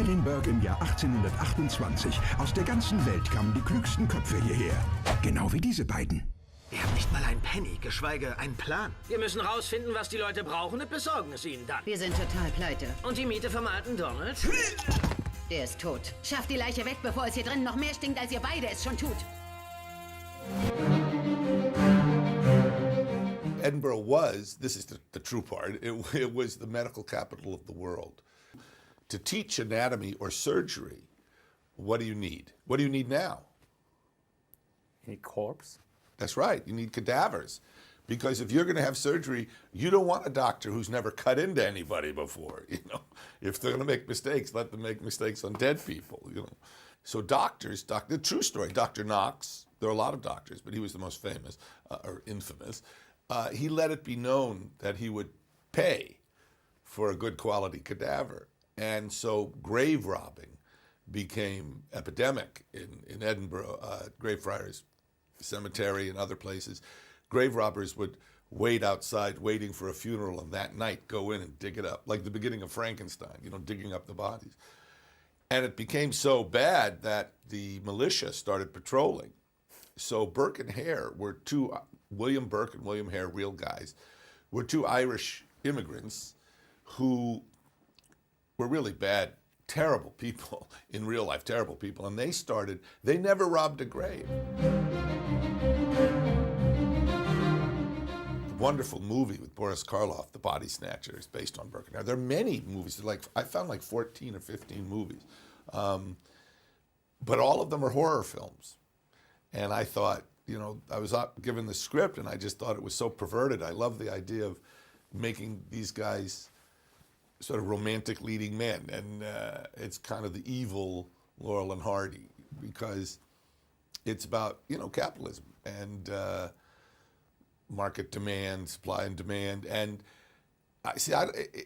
Edinburgh im Jahr 1828. Aus der ganzen Welt kamen die klügsten Köpfe hierher. Genau wie diese beiden. Wir haben nicht mal einen Penny, geschweige einen Plan. Wir müssen rausfinden, was die Leute brauchen und besorgen es ihnen dann. Wir sind total pleite. Und die Miete vom alten Donald? Der ist tot. Schafft die Leiche weg, bevor es hier drin noch mehr stinkt, als ihr beide es schon tut. Edinburgh was, this is the true part, it was the medical capital of the world. To teach anatomy or surgery, what do you need? What do you need now? A corpse? That's right, you need cadavers. Because if you're going to have surgery, you don't want a doctor who's never cut into anybody before. You know, if they're going to make mistakes, let them make mistakes on dead people. You know, so doctors, the true story. Dr. Knox. There are a lot of doctors, but he was the most famous or infamous. He let it be known that he would pay for a good quality cadaver, and so grave robbing became epidemic in Edinburgh, Greyfriars Cemetery and other places. Grave robbers would wait outside waiting for a funeral and that night go in and dig it up, like the beginning of Frankenstein, you know, digging up the bodies. And it became so bad that the militia started patrolling. So Burke and Hare were two, William Burke and William Hare, real guys, were two Irish immigrants who were really bad, terrible people in real life, terrible people. And they never robbed a grave. Wonderful movie with Boris Karloff, The Body Snatcher, is based on Burke and Hare. There are many movies. I found like 14 or 15 movies. But all of them are horror films. And I thought, you know, I was given the script and I just thought it was so perverted. I love the idea of making these guys sort of romantic leading men. And it's kind of the evil Laurel and Hardy because it's about, you know, capitalism and market demand, supply and demand. And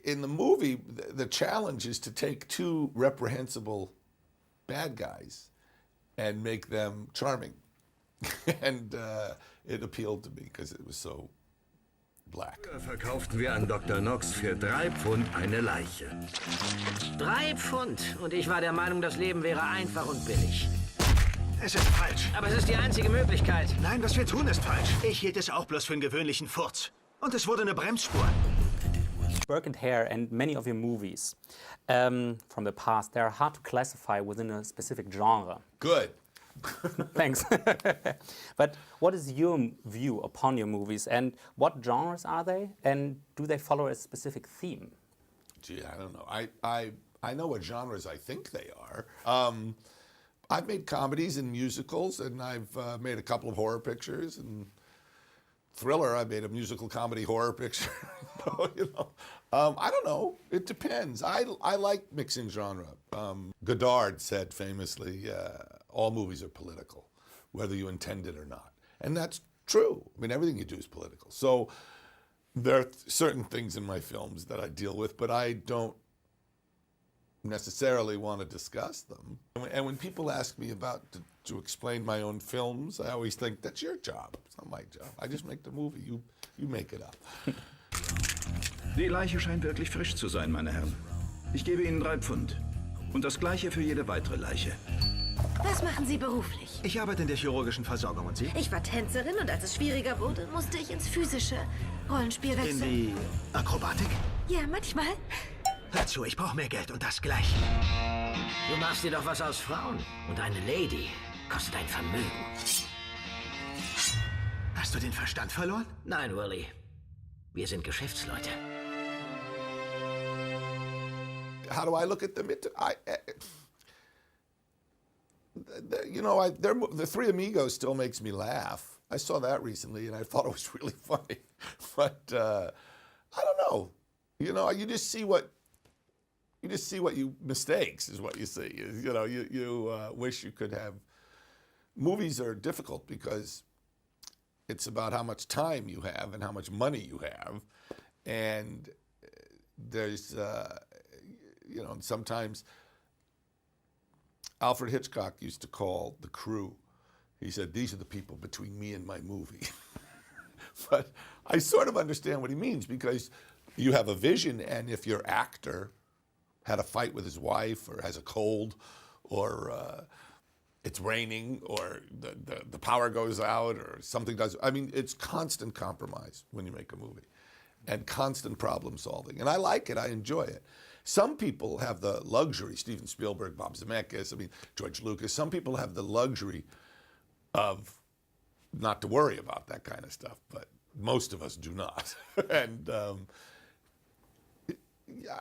in the movie, the challenge is to take two reprehensible bad guys and make them charming. And it appealed to me because it was so black. Verkauften wir an Dr. Knox für 3 Pfund eine Leiche. 3 Pfund. Und ich war der Meinung, das Leben wäre einfach und billig. Es ist falsch. Aber es ist die einzige Möglichkeit. Nein, was wir tun, ist falsch. Ich hielt es auch bloß für einen gewöhnlichen Furz. Und es wurde eine Bremsspur. Burke and Hare and many of your movies from the past, they're hard to classify within a specific genre. Good. Thanks. But what is your view upon your movies and what genres are they and do they follow a specific theme? Gee, I don't know. I know what genres I think they are. I've made comedies and musicals, and I've made a couple of horror pictures. And thriller, I made a musical comedy horror picture. You know, I don't know. It depends. I like mixing genre. Godard said famously, all movies are political, whether you intend it or not. And that's true. I mean, everything you do is political. So there are certain things in my films that I deal with, but I don't necessarily want to discuss them. And when people ask me to explain my own films, I always think, that's your job. It's not my job. I just make the movie. You make it up. Die Leiche scheint wirklich frisch zu sein, meine Herren. Ich gebe Ihnen 3 Pfund. Und das Gleiche für jede weitere Leiche. Was machen Sie beruflich? Ich arbeite in der chirurgischen Versorgung und Sie? Ich war Tänzerin und als es schwieriger wurde, musste ich ins physische Rollenspiel In wechseln. die Akrobatik? Ja, manchmal. Hör zu, ich brauche mehr Geld und das gleich. Du machst dir doch was aus Frauen. Und eine Lady kostet ein Vermögen. Hast du den Verstand verloren? Nein, Willy. Wir sind Geschäftsleute. How do I look at them? The Three Amigos still makes me laugh. I saw that recently, and I thought it was really funny. But I don't know. You know, you just see what mistakes is what you see. You know, you wish you could have. Movies are difficult because it's about how much time you have and how much money you have, and there's you know, sometimes Alfred Hitchcock used to call the crew. He said, "These are the people between me and my movie." But I sort of understand what he means because you have a vision, and if your actor had a fight with his wife, or has a cold, or it's raining, or the power goes out, or something does. I mean, it's constant compromise when you make a movie, and constant problem solving. And I like it. I enjoy it. Some people have the luxury, Steven Spielberg, Bob Zemeckis, I mean, George Lucas, some people have the luxury of not to worry about that kind of stuff, but most of us do not. And yeah,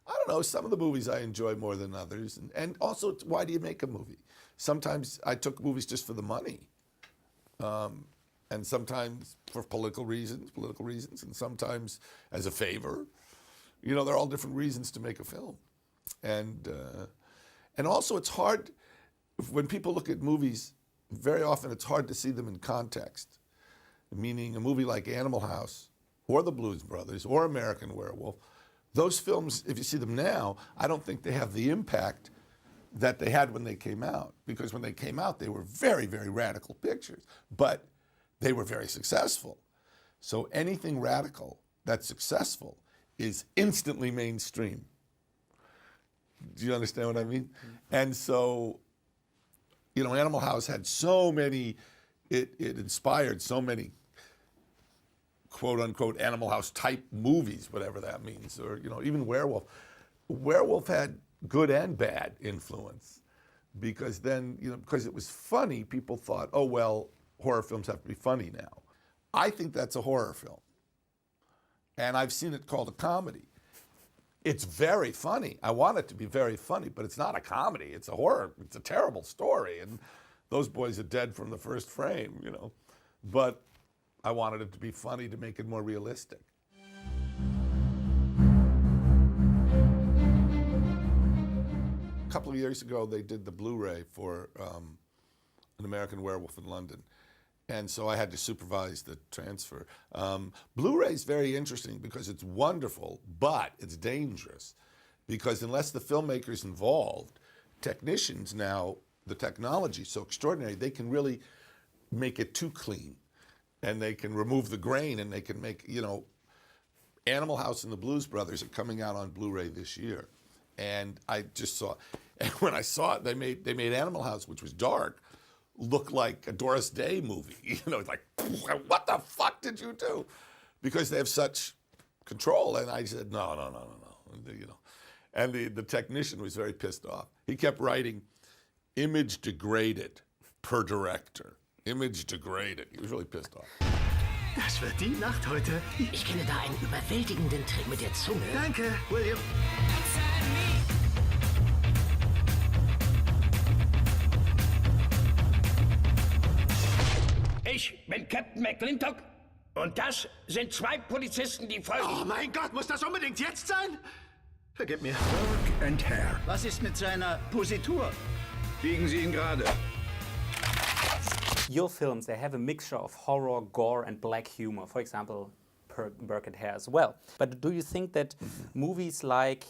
I don't know, some of the movies I enjoy more than others. And also, why do you make a movie? Sometimes I took movies just for the money. And sometimes for political reasons, and sometimes as a favor. You know, there are all different reasons to make a film. And also it's hard, when people look at movies, very often it's hard to see them in context. Meaning a movie like Animal House, or The Blues Brothers, or American Werewolf, those films, if you see them now, I don't think they have the impact that they had when they came out. Because when they came out, they were very, very radical pictures. But they were very successful. So anything radical that's successful is instantly mainstream. Do you understand what I mean? And so, you know, Animal House had so many, it inspired so many quote unquote Animal House type movies, whatever that means, or, you know, even Werewolf. Werewolf had good and bad influence, because then, you know, because it was funny, people thought, oh, well, horror films have to be funny now. I think that's a horror film. And I've seen it called a comedy. It's very funny. I want it to be very funny, but it's not a comedy. It's a horror. It's a terrible story. And those boys are dead from the first frame, you know. But I wanted it to be funny to make it more realistic. A couple of years ago, they did the Blu-ray for An American Werewolf in London. And so I had to supervise the transfer. Blu-ray is very interesting because it's wonderful, but it's dangerous. Because unless the filmmaker's involved, technicians now, the technology is so extraordinary, they can really make it too clean. And they can remove the grain, and they can make, you know, Animal House and the Blues Brothers are coming out on Blu-ray this year. And I just saw, and when I saw it, they made Animal House, which was dark, look like a Doris Day movie. You know, it's like, what the fuck did you do? Because they have such control. And I said, no. You know, and the technician was very pissed off. He kept writing, image degraded per director. Image degraded. He was really pissed off. Das wird die Nacht heute. Ich kenne da einen überwältigenden Trick mit der Zunge. Danke, William. Ich bin Captain McClintock und das sind 2 Polizisten, die folgen. Oh mein Gott, muss das unbedingt jetzt sein? Vergib mir. Burke Hare. Was ist mit seiner Positur? Biegen Sie ihn gerade. Your films, they have a mixture of horror, gore, and black humor. For example, Burke Hare as well. But do you think that movies like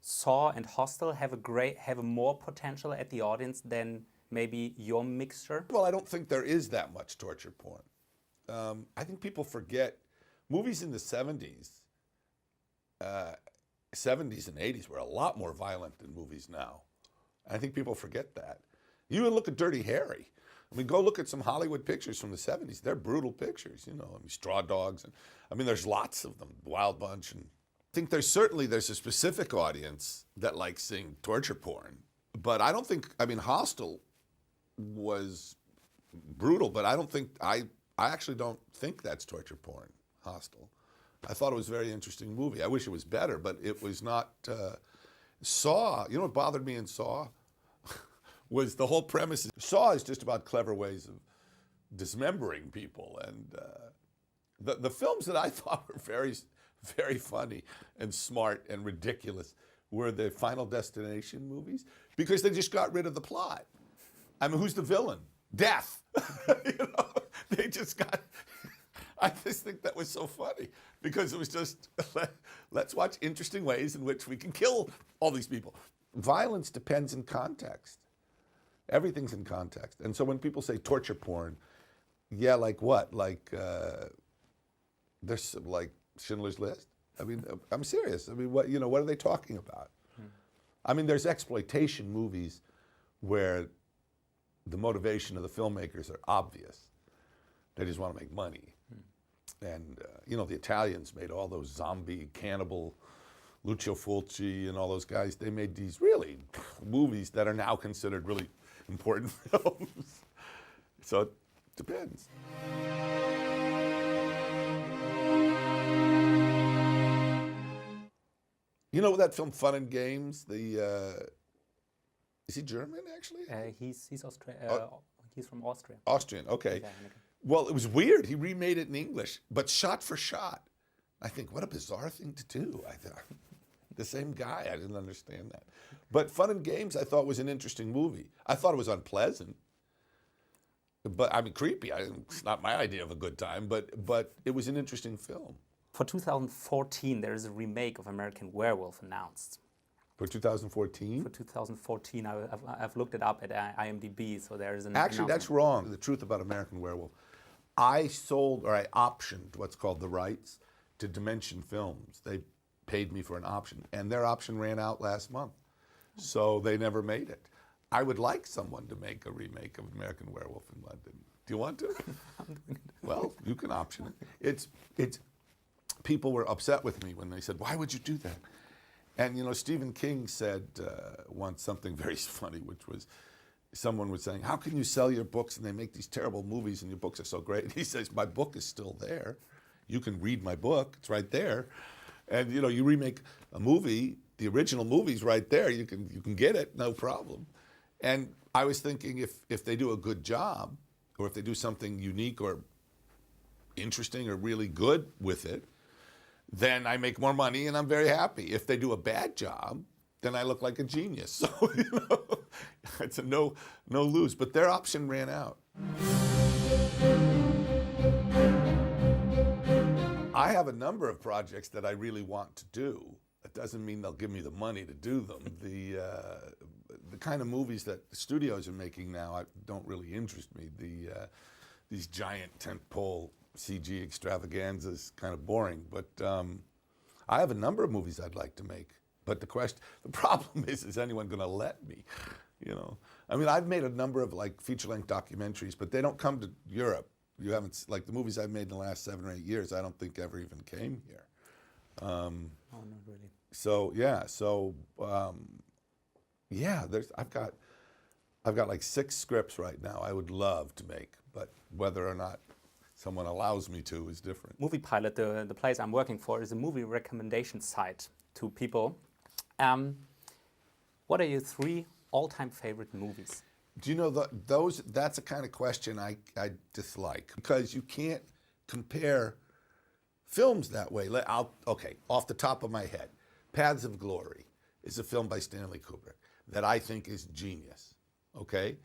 Saw and Hostel have a more potential at the audience than maybe your mixture? Well, I don't think there is that much torture porn. I think people forget movies in the 70s, 70s and 80s were a lot more violent than movies now. I think people forget that. You even look at Dirty Harry. I mean, go look at some Hollywood pictures from the 70s. They're brutal pictures, you know. I mean, Straw Dogs. And, I mean, there's lots of them, Wild Bunch. And I think there's a specific audience that likes seeing torture porn. But I don't think, I mean, Hostel was brutal, but I don't think, I actually don't think that's torture porn, Hostel. I thought it was a very interesting movie. I wish it was better, but it was not. Saw, you know what bothered me in Saw? Was the whole premise. Saw is just about clever ways of dismembering people. And the films that I thought were very, very funny and smart and ridiculous were the Final Destination movies, because they just got rid of the plot. I mean, who's the villain? Death. You know, they just got. I just think that was so funny, because it was just, let's watch interesting ways in which we can kill all these people. Violence depends in context. Everything's in context. And so when people say torture porn, yeah, like what? Like, there's like Schindler's List? I mean, I'm serious. I mean, what are they talking about? I mean, there's exploitation movies where the motivation of the filmmakers are obvious. They just want to make money. And, you know, the Italians made all those zombie, cannibal, Lucio Fulci and all those guys. They made these really movies that are now considered really important films. So it depends. You know that film Fun and Games? Is he German actually? He's from Austria. Austrian, okay. Yeah, okay. Well, it was weird. He remade it in English, but shot for shot. I think, what a bizarre thing to do. I thought, the same guy, I didn't understand that. But Fun and Games, I thought was an interesting movie. I thought it was unpleasant, but I mean, creepy. It's not my idea of a good time, but it was an interesting film. For 2014, there is a remake of American Werewolf announced. For 2014? For 2014, I've looked it up at IMDb, so there is an Actually, that's wrong. The truth about American Werewolf. I sold, or I optioned what's called the rights to Dimension Films. They paid me for an option, and their option ran out last month. So they never made it. I would like someone to make a remake of American Werewolf in London. Do you want to? Well, you can option it. It's people were upset with me when they said, "Why would you do that?" And you know, Stephen King said once something very funny, which was, someone was saying, "How can you sell your books and they make these terrible movies and your books are so great?" And he says, "My book is still there. You can read my book. It's right there. And you know, you remake a movie, the original movie's right there. You can get it, no problem." And I was thinking, if they do a good job, or if they do something unique or interesting or really good with it, then I make more money and I'm very happy. If they do a bad job, then I look like a genius. So, you know, it's a no lose. But their option ran out. I have a number of projects that I really want to do. That doesn't mean they'll give me the money to do them. The kind of movies that the studios are making now don't really interest me. These giant tentpole CG extravaganzas, kind of boring. But I have a number of movies I'd like to make. But the problem is anyone going to let me? You know, I mean, I've made a number of like feature-length documentaries, but they don't come to Europe. You haven't, like the movies I've made in the last 7 or 8 years, I don't think ever even came here. Oh, not really. So yeah, yeah, I've got like 6 scripts right now I would love to make, but whether or not someone allows me to is different. Moviepilot, the place I'm working for, is a movie recommendation site to people. What are your 3 all-time favorite movies? Do you know that's a kind of question I dislike, because you can't compare films that way. Okay, off the top of my head, Paths of Glory is a film by Stanley Kubrick that I think is genius, okay?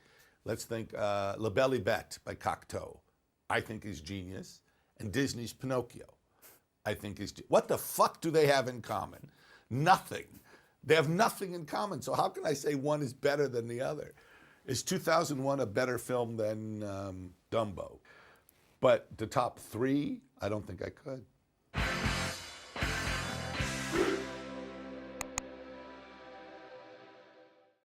Let's think La Belle et Bête by Cocteau, I think is genius, and Disney's Pinocchio, I think is what the fuck do they have in common? Nothing. They have nothing in common, so how can I say one is better than the other? Is 2001 a better film than Dumbo? But the top 3, I don't think I could.